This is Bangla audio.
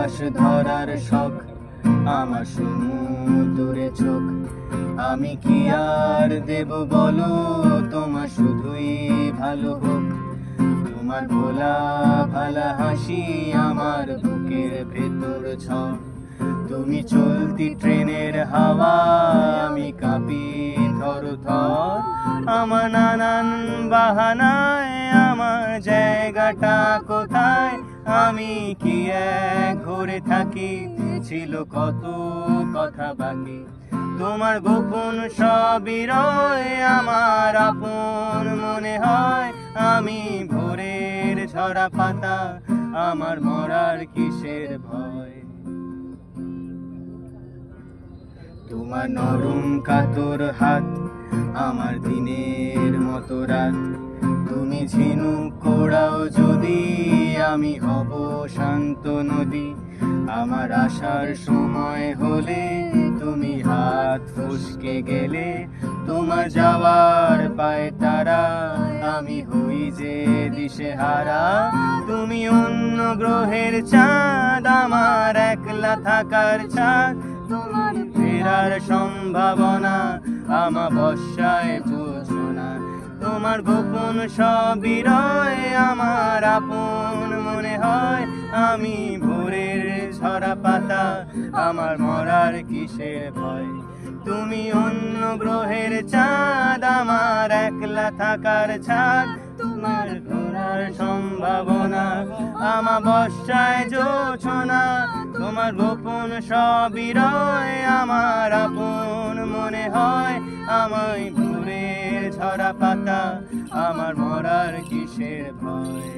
আকাশ ধরার শখ, আমার সমুদ্রে চোখ। আমি কি আর দেব বলো, তোমার শুধুই ভালো হোক। তোমার ভোলা ভালা হাসি আমার বুকের ভেতর ঝড়। তুমি চলতি ট্রেনের হাওয়া, আমি কাঁপি থর থর। আমার নানান বাহানায় আমার জায়গাটা কোথায়, আমি কি এক ঘুরে থাকি, ছিল কত কথা বাকি। তোমার গোপন সবই রয় আমার আপন মনে হয়, আমি ভোরের ঝরা পাতা, আমার মরার কিসের ভয়। তোমার নরম কাতর হাত আমার দিনের মতো রাত। তুমি ঝিনুক কোড়াও যদি, আমি হব শান্ত নদী। আমার আসার সময় হলে তুমি হাত ফসকে গেলে, তোমার যাওয়ার পায় তারা, আমি হই যে দিশেহারা। তুমি অন্য গ্রহের চাঁদ, আমার একলা থাকার ছাদ। তোমার ফেরার সম্ভাবনা আমাবস্যায় বুঝো না। তোমার গোপন সবই রয় আমার আপন মনে হয়, আমি ভোরের ঝরা পাতা, আমার মরার কিসের ভয়। তুমি অন্য গ্রহের চাঁদ, আমার একলা থাকার ছাদ। তোমার ঘোরার সম্ভাবনা আমাবস্যায় জোছনা। তোমার গোপন সবই রয় আমার আপন মনে হয়, আমায় ভোরের ঝরা পাতা, আমার মরার কিসের ভয়।